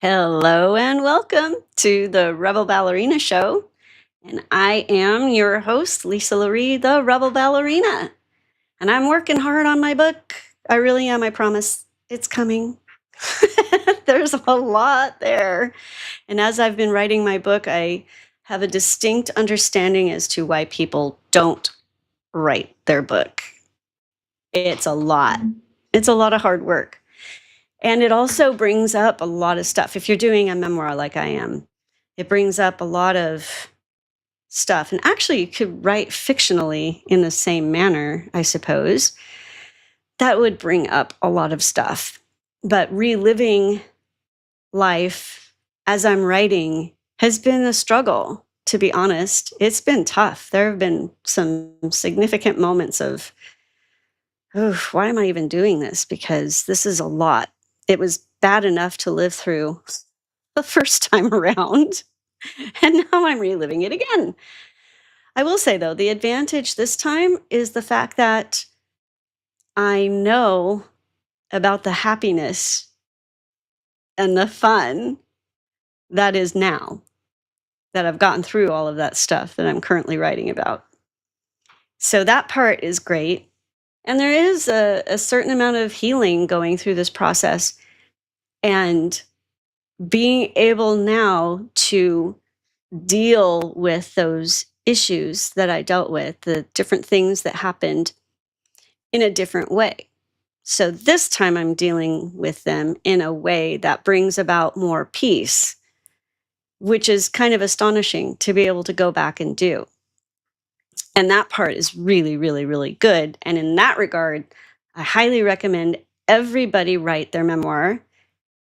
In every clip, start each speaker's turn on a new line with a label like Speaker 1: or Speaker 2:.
Speaker 1: Hello and welcome to the Rebel Ballerina Show. And I am your host, Lisa Loree, the Rebel Ballerina. And I'm working hard on my book. I really am, I promise. It's coming. There's a lot there. And as I've been writing my book, I have a distinct understanding as to why people don't write their book. It's a lot. It's a lot of hard work. And it also brings up a lot of stuff. If you're doing a memoir like I am, it brings up a lot of stuff. And actually, you could write fictionally in the same manner, I suppose. That would bring up a lot of stuff. But reliving life as I'm writing has been a struggle, to be honest. It's been tough. There have been some significant moments of, oh, why am I even doing this? Because this is a lot. It was bad enough to live through the first time around, and now I'm reliving it again. I will say, though, the advantage this time is the fact that I know about the happiness and the fun that is now that I've gotten through all of that stuff that I'm currently writing about. So that part is great. And there is a certain amount of healing going through this process. And being able now to deal with those issues that I dealt with, the different things that happened in a different way. So this time I'm dealing with them in a way that brings about more peace, which is kind of astonishing to be able to go back and do. And that part is really, really, really good. And in that regard, I highly recommend everybody write their memoir,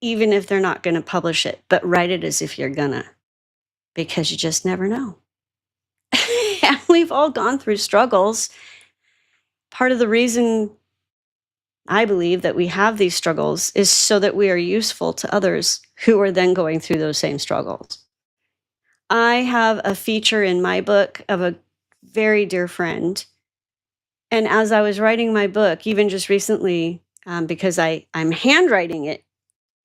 Speaker 1: even if they're not going to publish it, but write it as if you're gonna, because you just never know. And we've all gone through struggles. Part of the reason I believe that we have these struggles is so that we are useful to others who are then going through those same struggles. I have a feature in my book of a very dear friend. And as I was writing my book, even just recently, because I'm handwriting it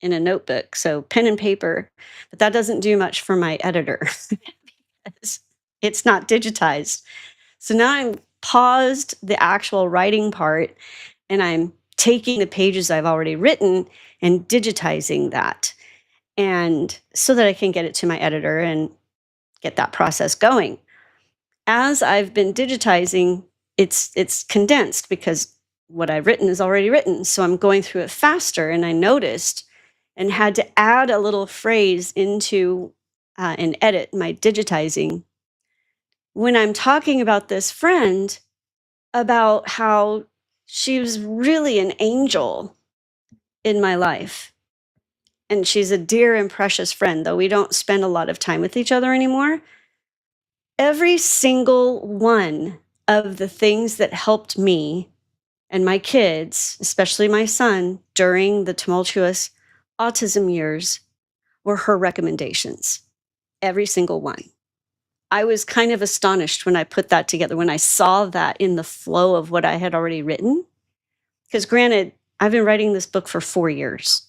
Speaker 1: in a notebook, so pen and paper, but that doesn't do much for my editor because it's not digitized. So now I'm paused the actual writing part and I'm taking the pages I've already written and digitizing that. And so that I can get it to my editor and get that process going. As I've been digitizing, it's condensed because what I've written is already written. So I'm going through it faster, and I noticed and had to add a little phrase into and edit my digitizing when I'm talking about this friend about how she was really an angel in my life. And she's a dear and precious friend, though we don't spend a lot of time with each other anymore. Every single one of the things that helped me and my kids, especially my son, during the tumultuous autism years were her recommendations. Every single one. I was kind of astonished when I put that together, when I saw that in the flow of what I had already written. Because granted, I've been writing this book for 4 years.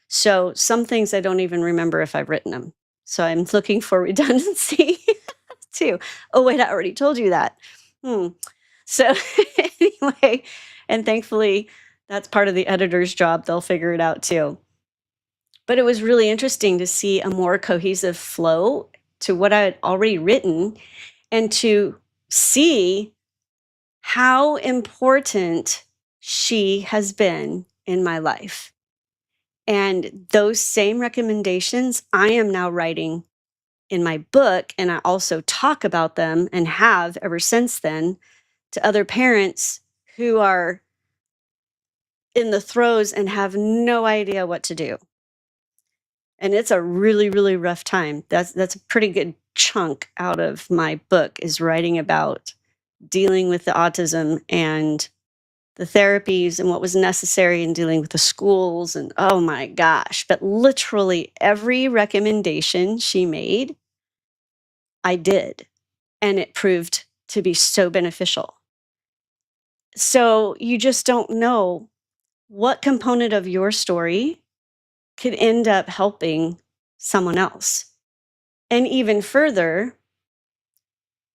Speaker 1: So some things I don't even remember if I've written them. So I'm looking for redundancy too. Oh, wait, I already told you that. So anyway, and thankfully, that's part of the editor's job. They'll figure it out too. But it was really interesting to see a more cohesive flow to what I had already written and to see how important she has been in my life. And those same recommendations I am now writing in my book, and I also talk about them and have ever since then to other parents who are in the throes and have no idea what to do. And it's a really, really rough time. That's a pretty good chunk out of my book is writing about dealing with the autism and the therapies and what was necessary in dealing with the schools and oh my gosh, but literally every recommendation she made, I did, and it proved to be so beneficial. So you just don't know what component of your story could end up helping someone else. And even further,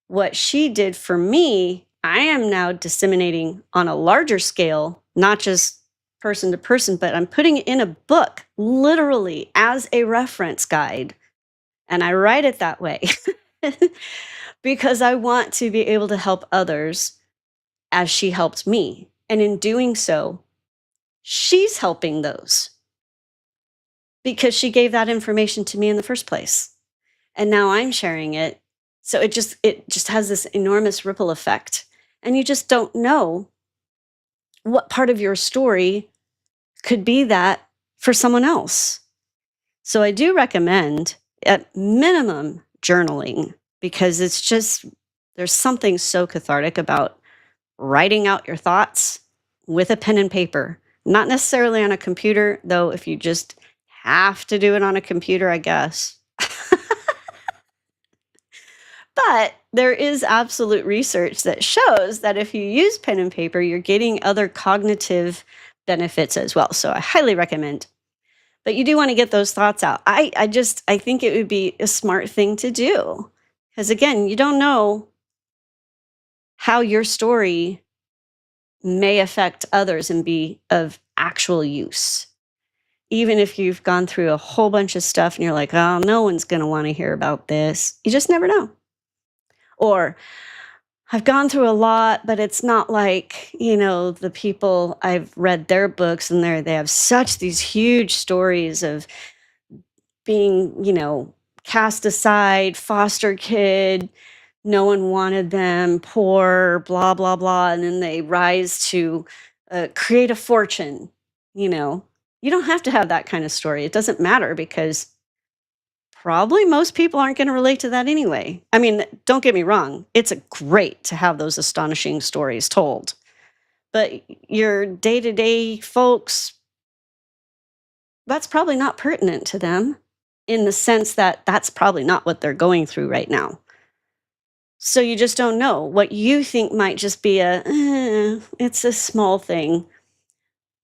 Speaker 1: what she did for me, I am now disseminating on a larger scale, not just person to person, but I'm putting it in a book, literally as a reference guide. And I write it that way because I want to be able to help others as she helped me. And in doing so, she's helping those because she gave that information to me in the first place. And now I'm sharing it. So it just has this enormous ripple effect. And you just don't know what part of your story could be that for someone else. So I do recommend, at minimum, journaling, because it's just, there's something so cathartic about writing out your thoughts with a pen and paper. Not necessarily on a computer, though, if you just have to do it on a computer, I guess. But there is absolute research that shows that if you use pen and paper, you're getting other cognitive benefits as well. So I highly recommend. But you do want to get those thoughts out. I think it would be a smart thing to do. Because again, you don't know how your story may affect others and be of actual use. Even if you've gone through a whole bunch of stuff and you're like, oh, no one's going to want to hear about this. You just never know. Or I've gone through a lot, but it's not like, the people I've read their books and they have such these huge stories of being, cast aside, foster kid, no one wanted them, poor, blah, blah, blah. And then they rise to create a fortune. You don't have to have that kind of story. It doesn't matter because probably most people aren't going to relate to that anyway. I mean, don't get me wrong. It's great to have those astonishing stories told. But your day-to-day folks, that's probably not pertinent to them in the sense that that's probably not what they're going through right now. So you just don't know. What you think might just be it's a small thing,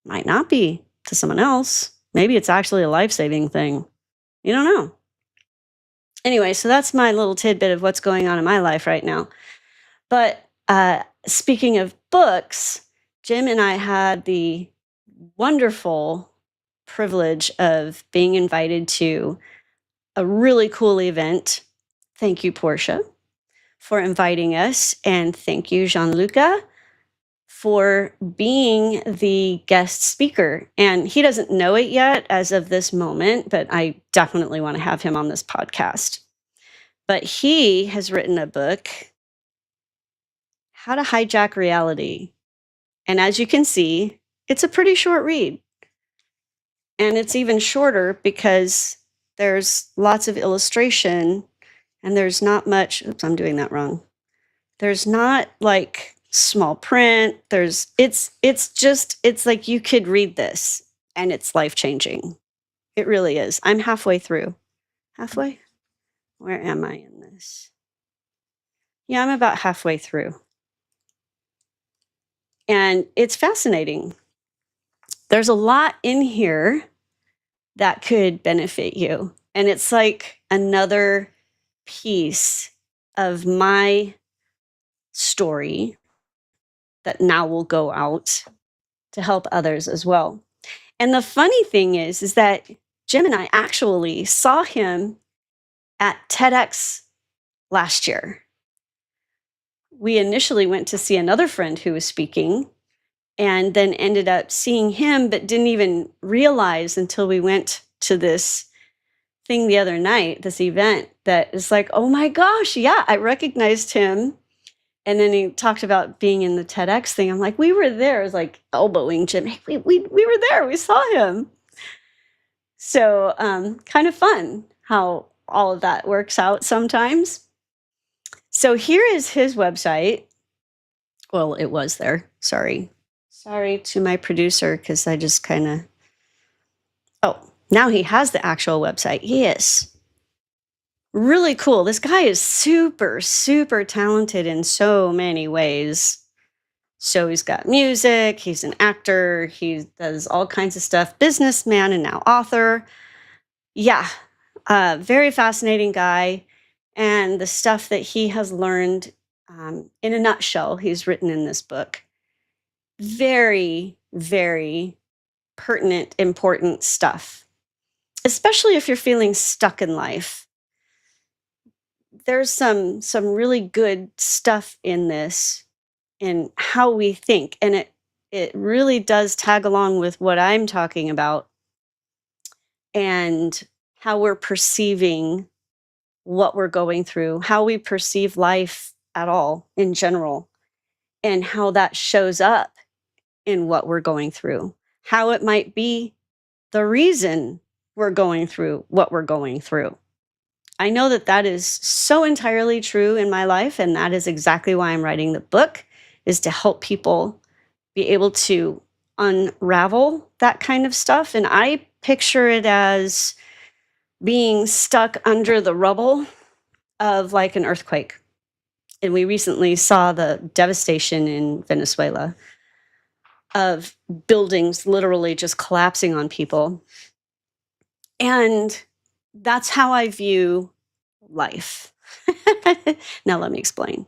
Speaker 1: might not be to someone else. Maybe it's actually a life-saving thing. You don't know. Anyway, so that's my little tidbit of what's going on in my life right now. But speaking of books, Jim and I had the wonderful privilege of being invited to a really cool event. Thank you, Portia, for inviting us. And thank you, Gianluca, for being the guest speaker. And he doesn't know it yet as of this moment, but I definitely want to have him on this podcast. But he has written a book, How to Hijack Reality. And as you can see, it's a pretty short read. And it's even shorter because there's lots of illustration and there's not much, oops, I'm doing that wrong. There's not like small print. It's like you could read this and it's life-changing. It really is. I'm halfway through. Halfway? Where am I in this? Yeah, I'm about halfway through. And it's fascinating. There's a lot in here that could benefit you. And it's like another piece of my story that now will go out to help others as well. And the funny thing is that Jim and I actually saw him at TEDx last year. We initially went to see another friend who was speaking and then ended up seeing him, but didn't even realize until we went to this thing the other night, this event, that is like, oh my gosh, yeah, I recognized him. And then he talked about being in the TEDx thing. I'm like, we were there. I was like elbowing Jim. Hey, we were there. We saw him. So kind of fun how all of that works out sometimes. So here is his website. Well, it was there. Sorry to my producer because I just kind of, now he has the actual website. Yes. Really cool. This guy is super, super talented in so many ways. So he's got music, he's an actor, he does all kinds of stuff, businessman and now author. Yeah, Very fascinating guy. And the stuff that he has learned, in a nutshell, he's written in this book. Very, very pertinent, important stuff, especially if you're feeling stuck in life. There's some really good stuff in this, in how we think, and it really does tag along with what I'm talking about, and how we're perceiving what we're going through, how we perceive life at all in general, and how that shows up in what we're going through, how it might be the reason we're going through what we're going through. I know that that is so entirely true in my life, and that is exactly why I'm writing the book, is to help people be able to unravel that kind of stuff. And I picture it as being stuck under the rubble of like an earthquake. And we recently saw the devastation in Venezuela of buildings literally just collapsing on people. And that's how I view life. Now, let me explain.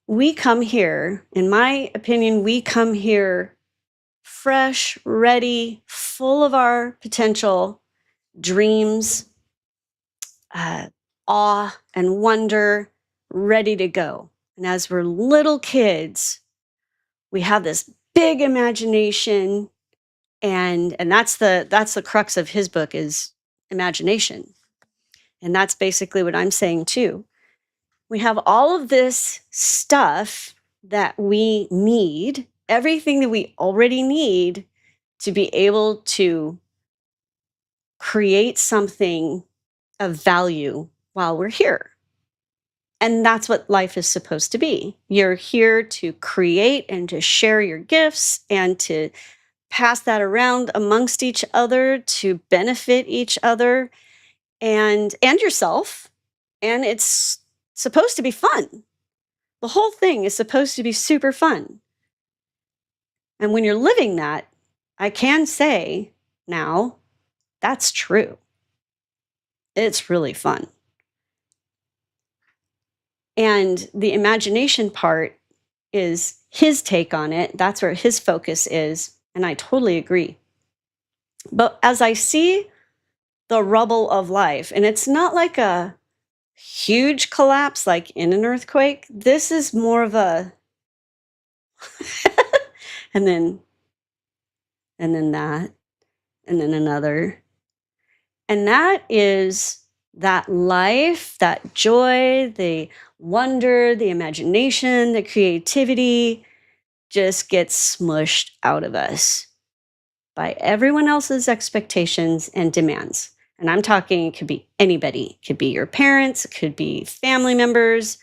Speaker 1: We come here, in my opinion, we come here fresh, ready, full of our potential, dreams, awe, and wonder, ready to go. And as we're little kids, we have this big imagination, and that's the crux of his book, is imagination. And that's basically what I'm saying too. We have all of this stuff that we need, everything that we already need to be able to create something of value while we're here. And that's what life is supposed to be. You're here to create and to share your gifts and to pass that around amongst each other, to benefit each other and yourself. And it's supposed to be fun. The whole thing is supposed to be super fun. And when you're living that, I can say now, that's true. It's really fun. And the imagination part is his take on it. That's where his focus is. And I totally agree. But as I see the rubble of life, and it's not like a huge collapse like in an earthquake, this is more of a and then that, and then another. And that is that life, that joy, the wonder, the imagination, the creativity just gets smushed out of us by everyone else's expectations and demands. And I'm talking, it could be anybody. It could be your parents, it could be family members,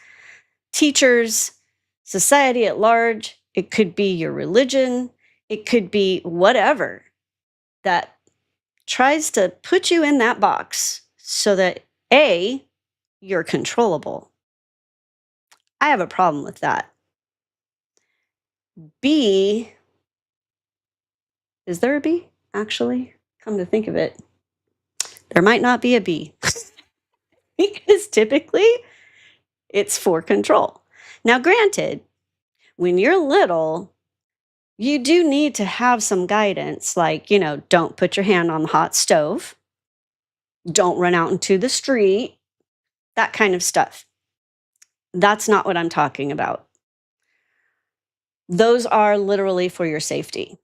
Speaker 1: teachers, society at large. It could be your religion. It could be whatever that tries to put you in that box so that A, you're controllable. I have a problem with that. B, is there a B, actually? Come to think of it, there might not be a B. Because typically it's for control. Now, granted, when you're little, you do need to have some guidance, like, don't put your hand on the hot stove, don't run out into the street, that kind of stuff. That's not what I'm talking about. Those are literally for your safety.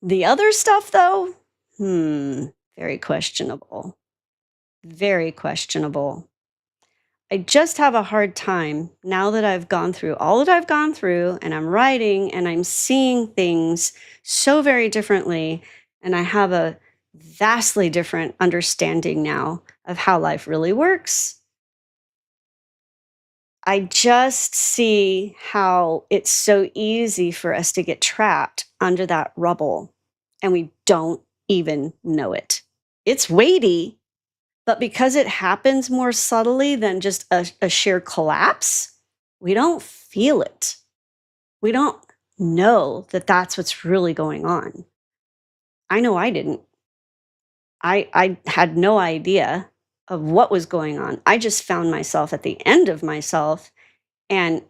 Speaker 1: The other stuff, though, very questionable. Very questionable. I just have a hard time now that I've gone through all that I've gone through, and I'm writing and I'm seeing things so very differently. And I have a vastly different understanding now of how life really works. I just see how it's so easy for us to get trapped under that rubble, and we don't even know it. It's weighty, but because it happens more subtly than just a sheer collapse, we don't feel it. We don't know that that's what's really going on. I know I didn't. I had no idea of what was going on. I just found myself at the end of myself and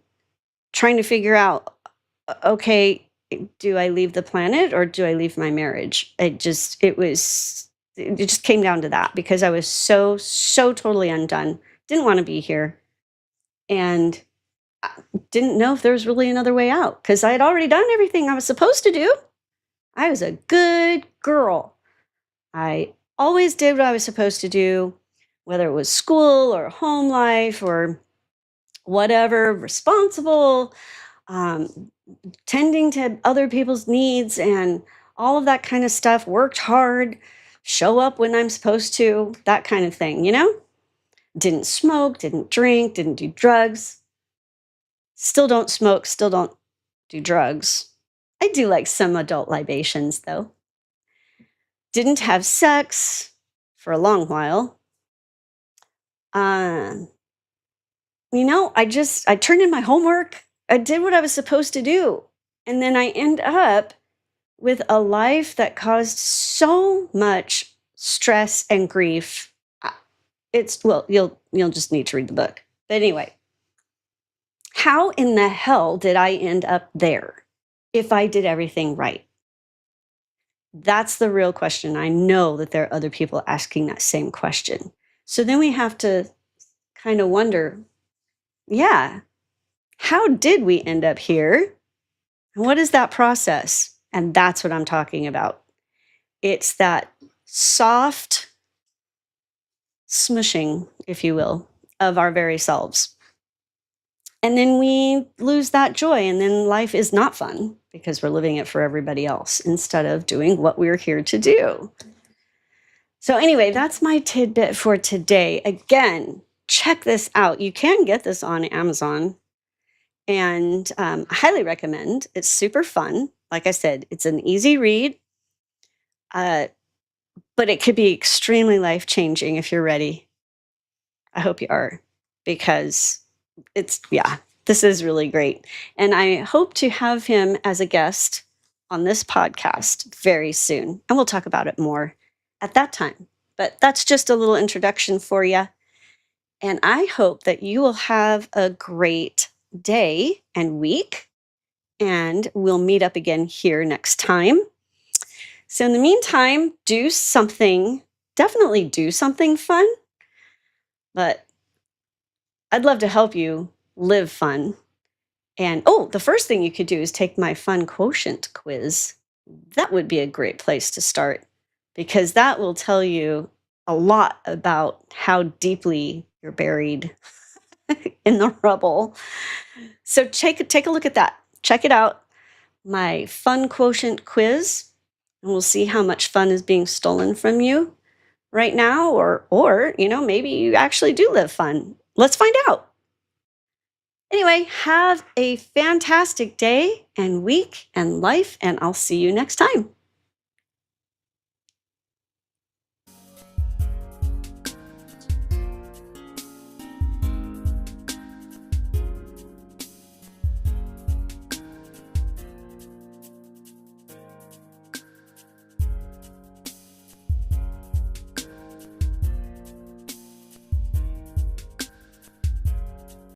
Speaker 1: trying to figure out, okay, do I leave the planet or do I leave my marriage? It just came down to that because I was so totally undone. Didn't want to be here and didn't know if there was really another way out because I had already done everything I was supposed to do. I was a good girl. I always did what I was supposed to do, whether it was school or home life or whatever, responsible, um, tending to other people's needs and all of that kind of stuff, worked hard, show up when I'm supposed to, that kind of thing, you know? Didn't smoke, didn't drink, didn't do drugs. Still don't smoke, still don't do drugs. I do like some adult libations though. Didn't have sex for a long while. Um, I turned in my homework. I did what I was supposed to do. And then I end up with a life that caused so much stress and grief. You'll just need to read the book. But anyway, how in the hell did I end up there if I did everything right? That's the real question. I know that there are other people asking that same question. So then we have to kind of wonder, yeah, how did we end up here? And what is that process? And that's what I'm talking about. It's that soft smushing, if you will, of our very selves. And then we lose that joy, and then life is not fun because we're living it for everybody else instead of doing what we're here to do. So, anyway, that's my tidbit for today. Again, check this out. You can get this on Amazon, and I highly recommend. It's super fun. Like I said, it's an easy read, but it could be extremely life changing if you're ready. I hope you are because this is really great. And I hope to have him as a guest on this podcast very soon. And we'll talk about it more at that time. But that's just a little introduction for you. And I hope that you will have a great day and week. And we'll meet up again here next time. So in the meantime, definitely do something fun. But I'd love to help you live fun. And the first thing you could do is take my fun quotient quiz. That would be a great place to start because that will tell you a lot about how deeply you're buried in the rubble. So take a look at that. Check it out. My fun quotient quiz, and we'll see how much fun is being stolen from you right now, or maybe you actually do live fun. Let's find out. Anyway, have a fantastic day and week and life, and I'll see you next time.